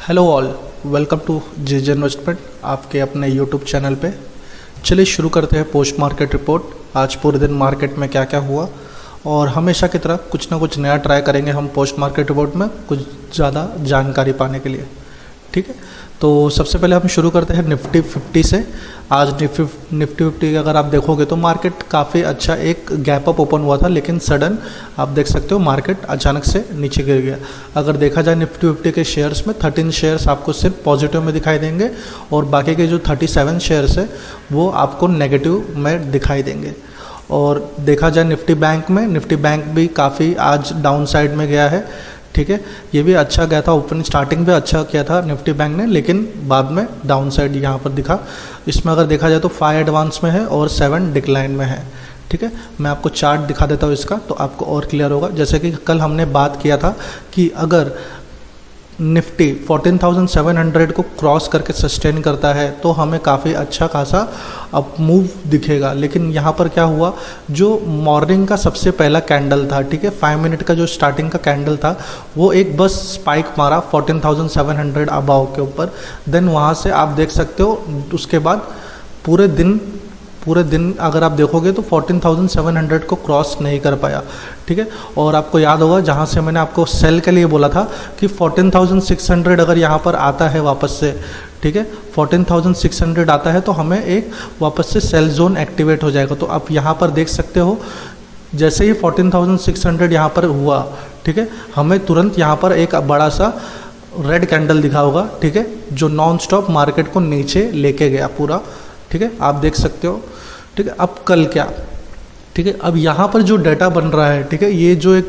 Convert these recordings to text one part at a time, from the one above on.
Hello all, welcome to J investment आपके अपने YouTube channel पे। चलिए शुरू करते हैं पोस्ट मार्केट रिपोर्ट। आज पूरे दिन मार्केट में क्या क्या हुआ और हमेशा की तरह कुछ ना कुछ नया ट्राई करेंगे हम पोस्ट मार्केट रिपोर्ट में कुछ ज़्यादा जानकारी पाने के लिए। ठीक है, तो सबसे पहले हम शुरू करते हैं निफ्टी 50 से। आज निफ्टी 50 अगर आप देखोगे तो मार्केट काफ़ी अच्छा एक गैप अप ओपन हुआ था, लेकिन सडन आप देख सकते हो मार्केट अचानक से नीचे गिर गया। अगर देखा जाए निफ्टी 50 के शेयर्स में 13 शेयर्स आपको सिर्फ पॉजिटिव में दिखाई देंगे और बाकी के जो 37 शेयर्स है वो आपको नेगेटिव में दिखाई देंगे। और देखा जाए निफ्टी बैंक भी काफ़ी आज डाउन साइड में गया है। ठीक है, ये भी अच्छा गया था, ओपन स्टार्टिंग पे अच्छा किया था निफ्टी बैंक ने, लेकिन बाद में डाउन साइड यहाँ पर दिखा। इसमें अगर देखा जाए तो 5 एडवांस में है और 7 डिक्लाइन में है। ठीक है, मैं आपको चार्ट दिखा देता हूँ इसका तो आपको और क्लियर होगा। जैसे कि कल हमने बात किया था कि अगर निफ्टी 14,700 को क्रॉस करके सस्टेन करता है तो हमें काफ़ी अच्छा खासा अप मूव दिखेगा। लेकिन यहाँ पर क्या हुआ, जो मॉर्निंग का सबसे पहला कैंडल था, ठीक है, 5 मिनट का जो स्टार्टिंग का कैंडल था वो एक बस स्पाइक मारा 14,700 अबाव के ऊपर। देन वहाँ से आप देख सकते हो उसके बाद पूरे दिन अगर आप देखोगे तो 14,700 को क्रॉस नहीं कर पाया। ठीक है, और आपको याद होगा जहाँ से मैंने आपको सेल के लिए बोला था कि 14,600 अगर यहाँ पर आता है वापस से, ठीक है, 14,600 आता है तो हमें एक वापस से सेल जोन एक्टिवेट हो जाएगा। तो आप यहाँ पर देख सकते हो जैसे ही 14,600 यहाँ पर हुआ, ठीक है, हमें तुरंत यहाँ पर एक बड़ा सा रेड कैंडल दिखा होगा, ठीक है, जो नॉन स्टॉप मार्केट को नीचे लेके गया पूरा। ठीक है, आप देख सकते हो। ठीक है, अब कल क्या, ठीक है, अब यहाँ पर जो डेटा बन रहा है, ठीक है, ये जो एक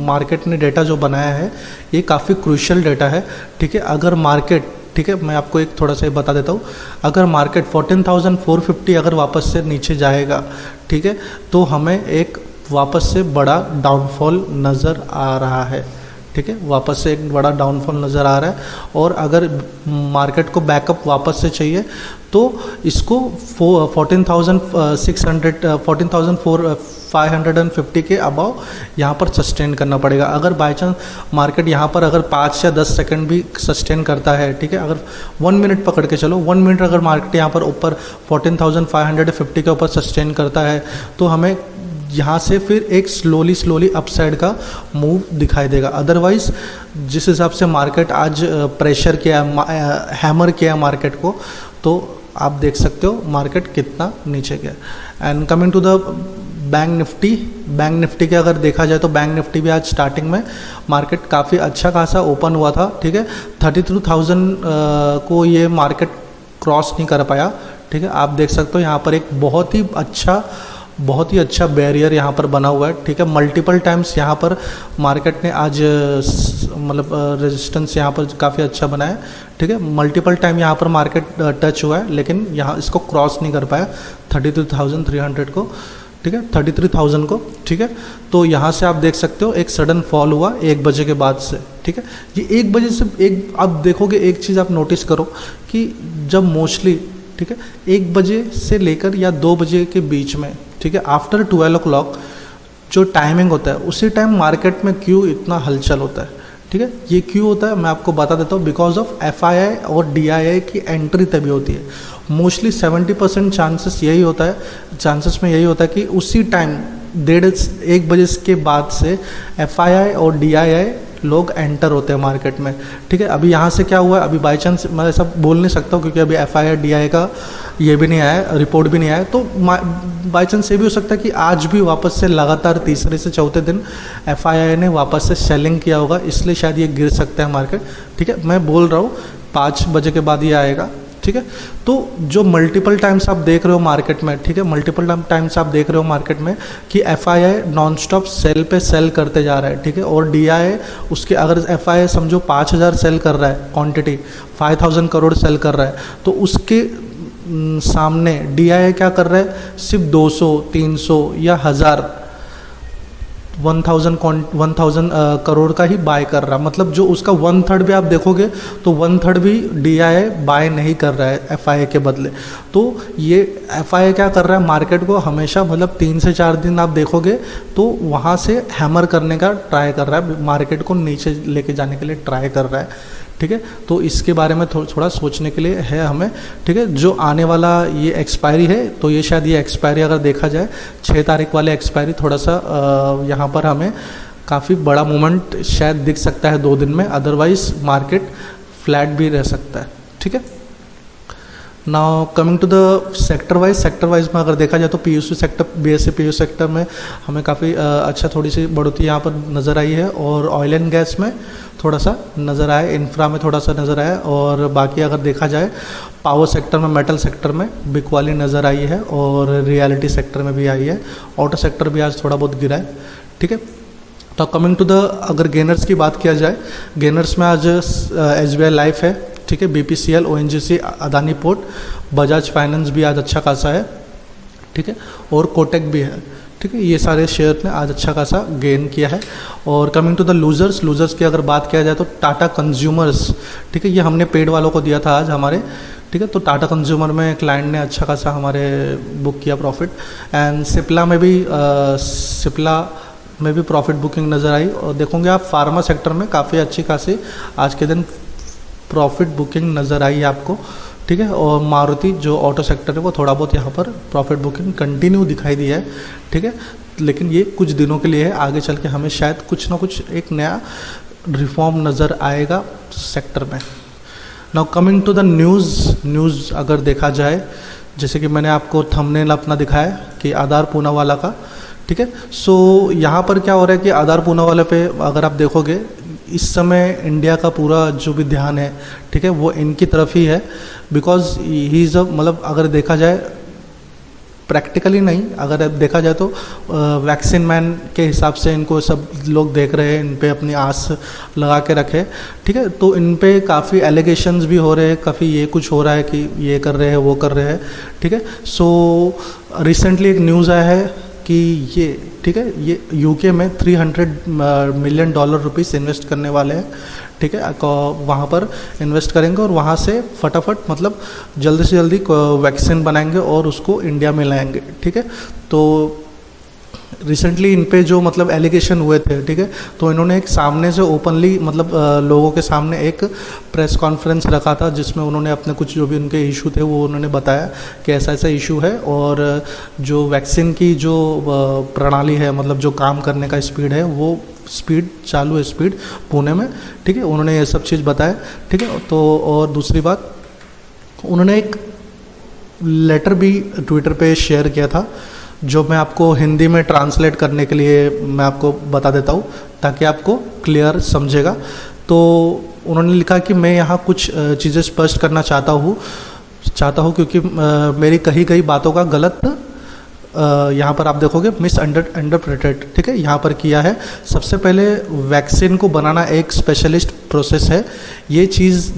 मार्केट ने डेटा जो बनाया है ये काफ़ी क्रूशियल डेटा है। ठीक है, अगर मार्केट, ठीक है, मैं आपको एक थोड़ा सा बता देता हूँ, अगर मार्केट 14,450 अगर वापस से नीचे जाएगा, ठीक है, तो हमें एक वापस से बड़ा डाउनफॉल नज़र आ रहा है। ठीक है, वापस से एक बड़ा डाउनफॉल नज़र आ रहा है। और अगर मार्केट को बैकअप वापस से चाहिए तो इसको 14,550 के अबाव यहाँ पर सस्टेन करना पड़ेगा। अगर बाई चांस मार्केट यहाँ पर अगर 5 या 10 सेकंड भी सस्टेन करता है, ठीक है, अगर 1 मिनट पकड़ के चलो, 1 मिनट अगर मार्केट यहाँ पर ऊपर 14,550 के ऊपर सस्टेन करता है तो हमें यहाँ से फिर एक स्लोली अपसाइड का मूव दिखाई देगा। अदरवाइज़ जिस हिसाब से मार्केट आज प्रेशर किया, हैमर किया मार्केट को, तो आप देख सकते हो मार्केट कितना नीचे गया। And coming to the bank Nifty के अगर देखा जाए तो बैंक निफ्टी भी आज स्टार्टिंग में मार्केट काफ़ी अच्छा खासा ओपन हुआ था। ठीक है, 32,000 को ये मार्केट क्रॉस नहीं कर पाया। ठीक है, आप देख सकते हो यहाँ पर एक बहुत ही अच्छा बैरियर यहाँ पर बना हुआ है। ठीक है, मल्टीपल टाइम्स यहाँ पर मार्केट ने आज मतलब रेजिस्टेंस यहाँ पर काफ़ी अच्छा बनाया। ठीक है, मल्टीपल टाइम यहाँ पर मार्केट टच हुआ है, लेकिन यहाँ इसको क्रॉस नहीं कर पाया 32,300 को। ठीक है, 33,000 को। ठीक है, तो यहाँ से आप देख सकते हो एक सडन फॉल हुआ 1 बजे के बाद से। ठीक है, ये 1 बजे से आप देखोगे एक चीज़ आप नोटिस करो कि जब मोस्टली, ठीक है, 1 बजे से लेकर या 2 बजे के बीच में, ठीक है, आफ्टर 12 o'clock जो टाइमिंग होता है उसी टाइम मार्केट में क्यों इतना हलचल होता है। ठीक है, ये क्यों होता है मैं आपको बता देता हूँ। बिकॉज ऑफ FII और DII की एंट्री तभी होती है। मोस्टली 70% चांसेस में यही होता है कि उसी टाइम 1 बजे के बाद से FII और DII लोग एंटर होते हैं मार्केट में। ठीक है, अभी यहाँ से क्या हुआ है, अभी बाई चांस मैं ऐसा बोल नहीं सकता हूँ क्योंकि अभी FII DII का ये भी नहीं आया, रिपोर्ट भी नहीं आया, तो बाई चांस ये भी हो सकता है कि आज भी वापस से लगातार तीसरे से चौथे दिन FII ने वापस से सेलिंग किया होगा, इसलिए शायद ये गिर सकता है मार्केट। ठीक है, मैं बोल रहा हूँ 5 बजे के बाद ये आएगा। ठीक है, तो जो मल्टीपल टाइम्स आप देख रहे हो मार्केट में, ठीक है, मल्टीपल टाइम्स आप देख रहे हो मार्केट में कि FII नॉन स्टॉप सेल पे सेल करते जा रहा है। ठीक है, और DII उसके अगर FII समझो 5,000 सेल कर रहा है, क्वांटिटी 5,000 करोड़ सेल कर रहा है, तो उसके सामने DII क्या कर रहा है, सिर्फ 200, 300 या 1,000 करोड़ का ही बाय कर रहा है। मतलब जो उसका 1/3 भी आप देखोगे तो 1/3 भी DII बाय नहीं कर रहा है FII के बदले। तो ये FII क्या कर रहा है, मार्केट को हमेशा मतलब 3 से 4 दिन आप देखोगे तो वहाँ से हैमर करने का ट्राई कर रहा है, मार्केट को नीचे लेके जाने के लिए ट्राई कर रहा है। ठीक है। तो इसके बारे में थोड़ा सोचने के लिए है हमें, ठीक है। जो आने वाला ये एक्सपायरी है, तो ये शायद ये एक्सपायरी अगर देखा जाए 6 तारीख वाले एक्सपायरी, थोड़ा सा यहाँ पर हमें काफ़ी बड़ा मूवमेंट शायद दिख सकता है 2 दिन में, अदरवाइज मार्केट फ्लैट भी रह सकता है, ठीक है। Now coming to the sector wise में अगर देखा जाए तो PSU sector, BSE PSU sector में हमें काफ़ी अच्छा थोड़ी सी बढ़ोतरी यहाँ पर नज़र आई है, और ऑयल एंड गैस में थोड़ा सा नज़र आया, इंफ्रा में थोड़ा सा नज़र आया, और बाकी अगर देखा जाए पावर सेक्टर में, मेटल सेक्टर में बिकवाली नज़र आई है, और रियलिटी सेक्टर में भी आई है। ऑटो सेक्टर भी आज थोड़ा बहुत गिरा है, ठीक है। तो कमिंग टू द अगर गेनर्स की बात किया जाए, गेनर्स में आज SBI लाइफ है, ठीक है, BPCL, ONGC, Adani port, Bajaj finance भी आज अच्छा खासा है, ठीक है, और कोटक भी है, ठीक है। ये सारे शेयर ने आज अच्छा खासा गेन किया है। और कमिंग टू द लूज़र्स की अगर बात किया जाए तो टाटा कंज्यूमर्स, ठीक है, ये हमने पेड वालों को दिया था आज हमारे, ठीक है। तो टाटा कंज्यूमर में क्लाइंट ने अच्छा खासा हमारे बुक किया प्रॉफिट, एंड सिप्ला में भी प्रॉफिट बुकिंग नज़र आई। और देखोगे आप फार्मा सेक्टर में काफ़ी अच्छी खासी आज के दिन प्रॉफिट बुकिंग नज़र आई है आपको, ठीक है। और मारुति जो ऑटो सेक्टर है वो थोड़ा बहुत यहाँ पर प्रॉफिट बुकिंग कंटिन्यू दिखाई दी है, ठीक है, लेकिन ये कुछ दिनों के लिए है, आगे चल के हमें शायद कुछ ना कुछ एक नया रिफॉर्म नज़र आएगा सेक्टर में। Now coming to the news अगर देखा जाए, जैसे कि मैंने आपको थंबनेल अपना दिखाया कि आधार पूनावाला का, ठीक है। सो यहाँ पर क्या हो रहा है कि आधार पूनावाला पे अगर आप देखोगे इस समय इंडिया का पूरा जो भी ध्यान है, ठीक है, वो इनकी तरफ ही है, बिकॉज ही इज़ मतलब अगर देखा जाए प्रैक्टिकली नहीं, अगर देखा जाए तो वैक्सीन मैन के हिसाब से इनको सब लोग देख रहे हैं, इन पे अपनी आस लगा के रखे, ठीक है। तो इन पे काफ़ी एलिगेशंस भी हो रहे हैं, काफ़ी ये कुछ हो रहा है कि ये कर रहे हैं वो कर रहे हैं, ठीक है। सो रिसेंटली एक न्यूज़ आया है कि ये, ठीक है, ये यूके में $300 मिलियन इन्वेस्ट करने वाले हैं, ठीक है, वहाँ पर इन्वेस्ट करेंगे और वहाँ से फटाफट मतलब जल्दी से जल्दी वैक्सीन बनाएंगे और उसको इंडिया में लाएंगे, ठीक है। तो रिसेंटली इन पे जो मतलब एलिगेशन हुए थे, ठीक है, तो इन्होंने एक सामने से ओपनली मतलब लोगों के सामने एक प्रेस कॉन्फ्रेंस रखा था, जिसमें उन्होंने अपने कुछ जो भी उनके इशू थे वो उन्होंने बताया कि ऐसा ऐसा इशू है, और जो वैक्सीन की जो प्रणाली है, मतलब जो काम करने का स्पीड है, वो स्पीड चालू है, स्पीड पुणे में, ठीक है, उन्होंने ये सब चीज़ बताया, ठीक है। तो और दूसरी बात, उन्होंने एक लेटर भी ट्विटर पे शेयर किया था, जो मैं आपको हिंदी में ट्रांसलेट करने के लिए मैं आपको बता देता हूँ ताकि आपको क्लियर समझेगा। तो उन्होंने लिखा कि मैं यहाँ कुछ चीज़ें स्पष्ट करना चाहता हूँ क्योंकि मेरी कही गई बातों का गलत यहाँ पर आप देखोगे मिसअंडरप्रेटेड, ठीक है, यहाँ पर किया है। सबसे पहले वैक्सीन को बनाना एक स्पेशलिस्ट प्रोसेस है, ये चीज़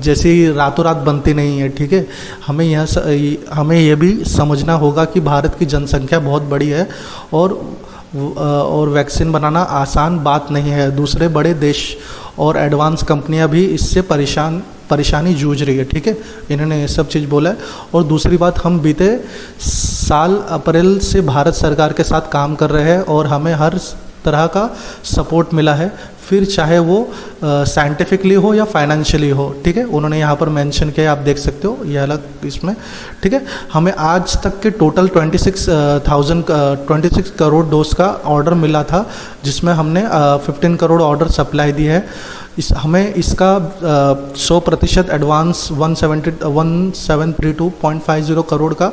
जैसे रातों रात बनती नहीं है, ठीक है। हमें यह भी समझना होगा कि भारत की जनसंख्या बहुत बड़ी है और वैक्सीन बनाना आसान बात नहीं है। दूसरे बड़े देश और एडवांस कंपनियां भी इससे परेशानी जूझ रही है, ठीक है, इन्होंने ये सब चीज़ बोला है। और दूसरी बात, हम बीते साल अप्रैल से भारत सरकार के साथ काम कर रहे हैं और हमें हर तरह का सपोर्ट मिला है, फिर चाहे वो साइंटिफिकली हो या फाइनेंशियली हो, ठीक है। उन्होंने यहाँ पर मेंशन किया, आप देख सकते हो ये अलग इसमें, ठीक है। हमें आज तक के टोटल 26 करोड़ डोज का ऑर्डर मिला था, जिसमें हमने 15 करोड़ ऑर्डर सप्लाई दी है। हमें इसका 100% एडवांस 1732.50 करोड़ का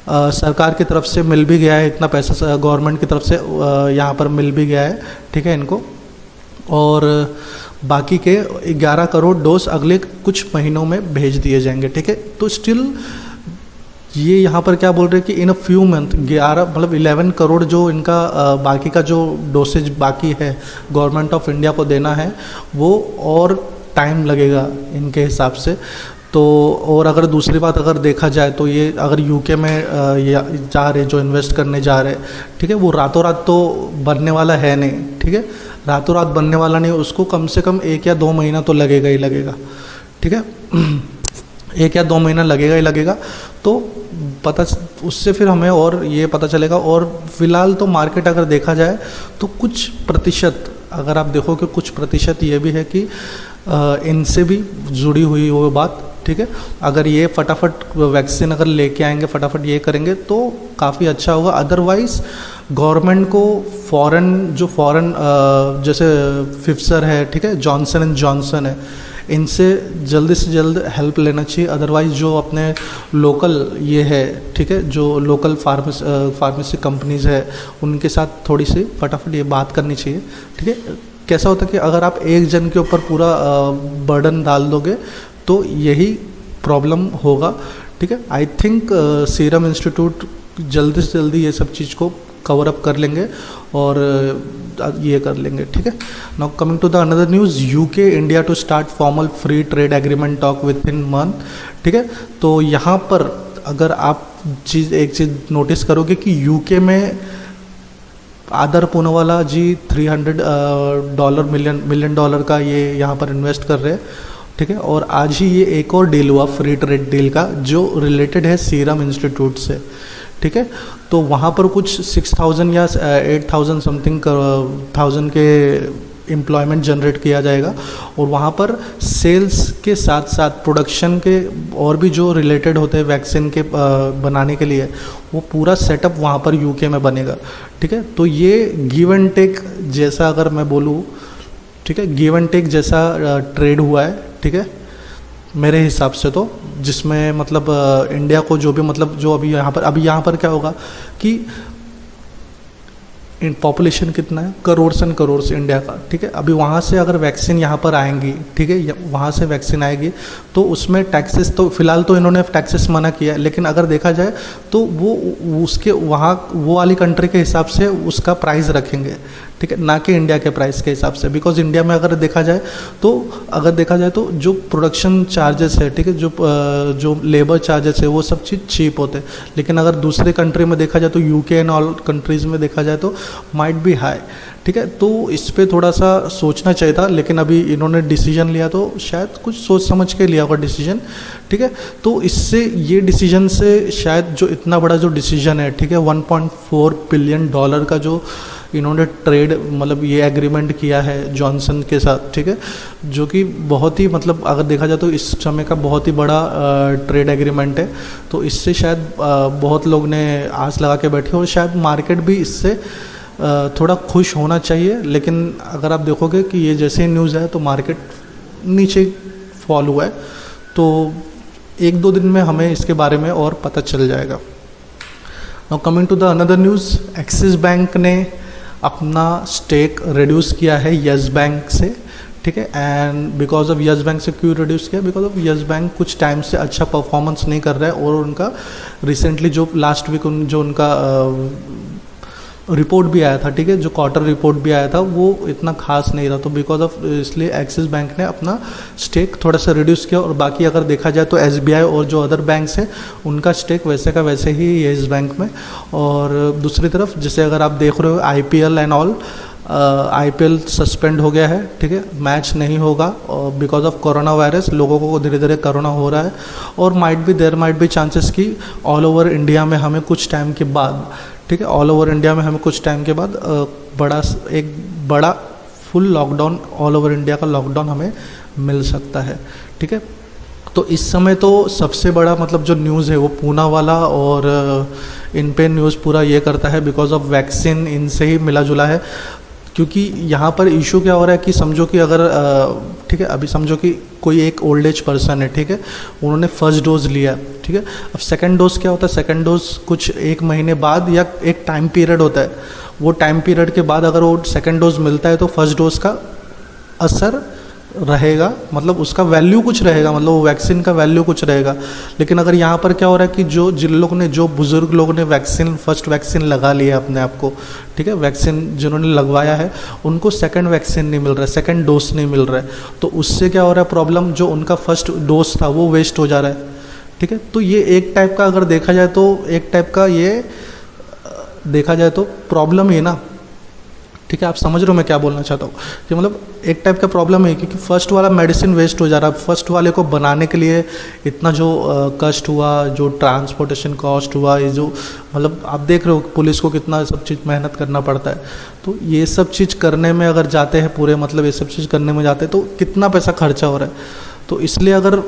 सरकार की तरफ से मिल भी गया है, इतना पैसा गवर्नमेंट की तरफ से यहाँ पर मिल भी गया है, ठीक है, इनको। और बाकी के 11 करोड़ डोज अगले कुछ महीनों में भेज दिए जाएंगे, ठीक है। तो स्टिल ये यहाँ पर क्या बोल रहे हैं कि इन अ फ्यू मंथ 11 करोड़ जो इनका बाकी का जो डोसेज बाकी है गवर्नमेंट ऑफ इंडिया को देना है, वो और टाइम लगेगा इनके हिसाब से। तो और अगर दूसरी बात अगर देखा जाए तो ये अगर यूके में जा रहे जो इन्वेस्ट करने जा रहे, ठीक है, वो रातों रात तो बनने वाला है नहीं, ठीक है, रातों रात बनने वाला नहीं, उसको कम से कम 1 या 2 महीना तो लगेगा ही लगेगा, ठीक है, 1 या 2 महीना लगेगा ही लगेगा। तो उससे फिर हमें और ये पता चलेगा। और फिलहाल तो मार्केट अगर देखा जाए तो कुछ प्रतिशत अगर आप देखो कि कुछ प्रतिशत ये भी है कि इनसे भी जुड़ी हुई वो बात, ठीक है। अगर ये फटाफट वैक्सीन अगर लेके आएंगे, फटाफट ये करेंगे तो काफ़ी अच्छा होगा। अदरवाइज़ गवर्नमेंट को फॉरेन जैसे फिफ्सर है, ठीक है, जॉनसन एंड जॉनसन है, इनसे जल्दी से जल्द हेल्प लेना चाहिए। अदरवाइज़ जो अपने लोकल ये है, ठीक है, जो लोकल फार्मेसी कंपनीज़ है उनके साथ थोड़ी सी फटाफट ये बात करनी चाहिए, ठीक है। कैसा होता है कि अगर आप एक जन के ऊपर पूरा बर्डन डाल दोगे तो यही प्रॉब्लम होगा, ठीक है। आई थिंक सीरम इंस्टीट्यूट जल्दी से जल्दी ये सब चीज़ को कवर अप कर लेंगे और ये कर लेंगे, ठीक है। Now coming to the another news, UK India to start formal free trade agreement talk with in month, ठीक है। तो यहाँ पर अगर आप एक चीज़ नोटिस करोगे कि यूके में आदर पूनावाला जी $300 मिलियन डॉलर का ये यहाँ पर इन्वेस्ट कर रहे हैं, ठीक है। और आज ही ये एक और डील हुआ फ्री ट्रेड डील का जो रिलेटेड है सीरम इंस्टीट्यूट से, ठीक है। तो वहाँ पर कुछ 6,000 या 8,000 समथिंग थाउजेंड के एम्प्लॉयमेंट जनरेट किया जाएगा और वहाँ पर सेल्स के साथ साथ प्रोडक्शन के और भी जो रिलेटेड होते हैं वैक्सीन के बनाने के लिए वो पूरा सेटअप वहाँ पर यूके में बनेगा, ठीक है। तो ये गिव एंड टेक जैसा अगर मैं बोलूँ, ठीक है, गिव एंड टेक जैसा ट्रेड हुआ है, ठीक है, मेरे हिसाब से तो, जिसमें मतलब इंडिया को जो भी मतलब जो अभी यहाँ पर क्या होगा कि पॉपुलेशन कितना है, करोड़्स एंड करोड़्स इंडिया का, ठीक है। अभी वहाँ से अगर वैक्सीन यहाँ पर आएंगी, ठीक है, वहाँ से वैक्सीन आएगी तो उसमें टैक्सेस तो फ़िलहाल तो इन्होंने टैक्सेस मना किया है, लेकिन अगर देखा जाए तो वो उसके वहाँ वो वाली कंट्री के हिसाब से उसका प्राइस रखेंगे, ठीक है, ना कि इंडिया के प्राइस के हिसाब से। बिकॉज इंडिया में अगर देखा जाए तो जो प्रोडक्शन चार्जेस है, ठीक है, जो लेबर चार्जेस है वो सब चीज़ चीप होते हैं, लेकिन अगर दूसरे कंट्री में देखा जाए तो यूके एंड ऑल कंट्रीज़ में देखा जाए तो माइट बी हाई, ठीक है। तो इस पे थोड़ा सा सोचना चाहिए था, लेकिन अभी इन्होंने डिसीजन लिया तो शायद कुछ सोच समझ के लिया होगा डिसीजन, ठीक है। तो इससे ये डिसीजन से शायद जो इतना बड़ा जो डिसीजन है, ठीक है, $1.4 बिलियन का जो इन्होंने ट्रेड मतलब ये एग्रीमेंट किया है जॉनसन के साथ, ठीक है, जो कि बहुत ही मतलब अगर देखा जाए तो इस समय का बहुत ही बड़ा ट्रेड एग्रीमेंट है। तो इससे शायद बहुत लोग ने आस लगा के बैठे और शायद मार्केट भी इससे थोड़ा खुश होना चाहिए। लेकिन अगर आप देखोगे कि ये जैसे ही न्यूज़ है तो मार्केट नीचे फॉल हुआ है, तो 1-2 दिन में हमें इसके बारे में और पता चल जाएगा। Now coming to the another news, Axis Bank ने अपना स्टेक रिड्यूस किया है यस बैंक से, ठीक है। And because of yes bank से क्यों रिड्यूस किया, बिकॉज ऑफ यस बैंक कुछ टाइम से अच्छा परफॉर्मेंस नहीं कर रहा है और उनका रिसेंटली जो लास्ट वीक जो उनका रिपोर्ट भी आया था, ठीक है, जो क्वार्टर रिपोर्ट भी आया था वो इतना खास नहीं रहा। तो बिकॉज ऑफ इसलिए एक्सिस बैंक ने अपना स्टेक थोड़ा सा रिड्यूस किया और बाकी अगर देखा जाए तो एसबीआई और जो अदर बैंक्स हैं उनका स्टेक वैसे का वैसे ही है इस बैंक में। और दूसरी तरफ जैसे अगर आप देख रहे हो IPL and all, IPL suspend हो गया है, ठीक है, मैच नहीं होगा और बिकॉज ऑफ कोरोना वायरस लोगों को धीरे धीरे कोरोना हो रहा है और देयर माइट बी चांसेस कि ऑल ओवर इंडिया में हमें कुछ टाइम के बाद, ठीक है, ऑल ओवर इंडिया में हमें कुछ टाइम के बाद एक बड़ा full lockdown, all over India का लॉकडाउन हमें मिल सकता है, ठीक है। तो इस समय तो सबसे बड़ा मतलब जो न्यूज़ है वो पूना वाला और इन पे न्यूज़ पूरा ये करता है बिकॉज ऑफ वैक्सीन इनसे ही मिला जुला है। क्योंकि यहाँ पर इशू क्या हो रहा है कि समझो कि अगर ठीक है, अभी समझो कि कोई एक ओल्ड एज पर्सन है, ठीक है, उन्होंने फर्स्ट डोज लिया, ठीक है, अब सेकंड डोज क्या होता है, सेकंड डोज कुछ 1 महीने बाद या एक टाइम पीरियड होता है, वो टाइम पीरियड के बाद अगर वो सेकंड डोज मिलता है तो फर्स्ट डोज का असर रहेगा, मतलब उसका वैल्यू कुछ रहेगा, मतलब वो वैक्सीन का वैल्यू कुछ रहेगा। लेकिन अगर यहाँ पर क्या हो रहा है कि जो बुज़ुर्ग लोगों ने फर्स्ट वैक्सीन लगा लिया अपने आप को, ठीक है, वैक्सीन जिन्होंने लगवाया है उनको सेकंड वैक्सीन नहीं मिल रहा है, सेकंड डोज नहीं मिल रहा है, तो उससे क्या हो रहा है प्रॉब्लम, जो उनका फर्स्ट डोज था वो वेस्ट हो जा रहा है, ठीक है। तो ये एक टाइप का अगर देखा जाए तो एक टाइप का ये देखा जाए तो प्रॉब्लम ही ना, ठीक ठीक है, आप समझ रहे हो मैं क्या बोलना चाहता हूँ कि मतलब एक टाइप का प्रॉब्लम है क्योंकि फर्स्ट वाला मेडिसिन वेस्ट हो जा रहा है। फर्स्ट वाले को बनाने के लिए इतना जो कष्ट हुआ, जो ट्रांसपोर्टेशन कॉस्ट हुआ, ये जो मतलब आप देख रहे हो पुलिस को कितना सब चीज़ मेहनत करना पड़ता है। तो ये सब चीज़ करने में अगर जाते हैं पूरे, मतलब ये सब चीज़ करने में जाते हैं तो कितना पैसा खर्चा हो रहा है। तो इसलिए अगर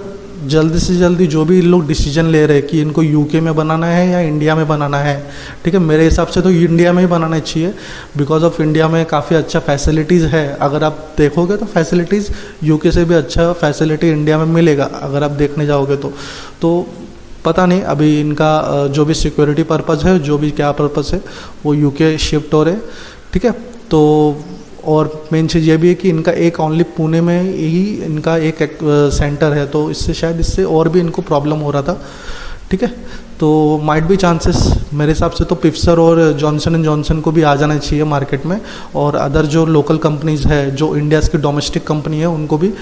जल्दी से जल्दी जो भी लोग डिसीजन ले रहे हैं कि इनको यूके में बनाना है या इंडिया में बनाना है, ठीक है, मेरे हिसाब से तो इंडिया में ही बनाना चाहिए। बिकॉज ऑफ इंडिया में काफ़ी अच्छा फैसिलिटीज़ है। अगर आप देखोगे तो फैसिलिटीज़ यूके से भी अच्छा फैसिलिटी इंडिया में मिलेगा अगर आप देखने जाओगे तो पता नहीं अभी इनका जो भी सिक्योरिटी पर्पज़ है, जो भी क्या पर्पज़ है, वो यूके शिफ्ट हो रहे, ठीक है। तो और मेन चीज़ ये भी है कि इनका एक ओनली पुणे में ही इनका एक सेंटर है, तो इससे शायद इससे और भी इनको प्रॉब्लम हो रहा था, ठीक है। तो माइट भी चांसेस मेरे हिसाब से तो पिफसर और जॉनसन एंड जॉनसन को भी आ जाना चाहिए मार्केट में, और अदर जो लोकल कंपनीज़ है, जो इंडिया की डोमेस्टिक कंपनी है, उनको भी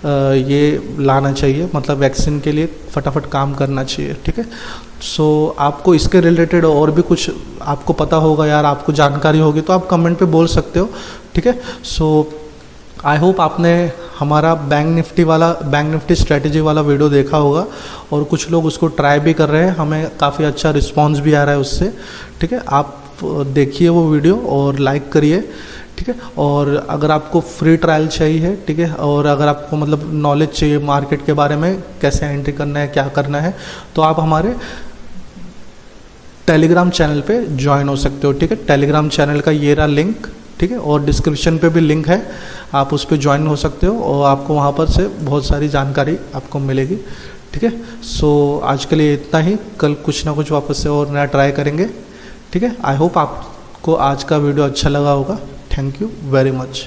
ये लाना चाहिए, मतलब वैक्सीन के लिए फटाफट काम करना चाहिए, ठीक है। सो आपको इसके रिलेटेड और भी कुछ आपको पता होगा यार, आपको जानकारी होगी तो आप कमेंट पे बोल सकते हो, ठीक है। सो आई होप आपने हमारा बैंक निफ्टी स्ट्रेटेजी वाला वीडियो देखा होगा, और कुछ लोग उसको ट्राई भी कर रहे हैं, हमें काफ़ी अच्छा रिस्पॉन्स भी आ रहा है उससे, ठीक है। आप देखिए वो वीडियो और लाइक करिए, ठीक है। और अगर आपको फ्री ट्रायल चाहिए, ठीक है, और अगर आपको मतलब नॉलेज चाहिए मार्केट के बारे में, कैसे एंट्री करना है, क्या करना है, तो आप हमारे टेलीग्राम चैनल पे ज्वाइन हो सकते हो, ठीक है। टेलीग्राम चैनल का ये रहा लिंक, ठीक है, और डिस्क्रिप्शन पे भी लिंक है, आप उस पर ज्वाइन हो सकते हो और आपको वहाँ पर से बहुत सारी जानकारी आपको मिलेगी, ठीक है। सो आज के लिए इतना ही, कल कुछ ना कुछ वापस से और नया ट्राई करेंगे, ठीक है। आई होप आपको आज का वीडियो अच्छा लगा होगा। Thank you very much.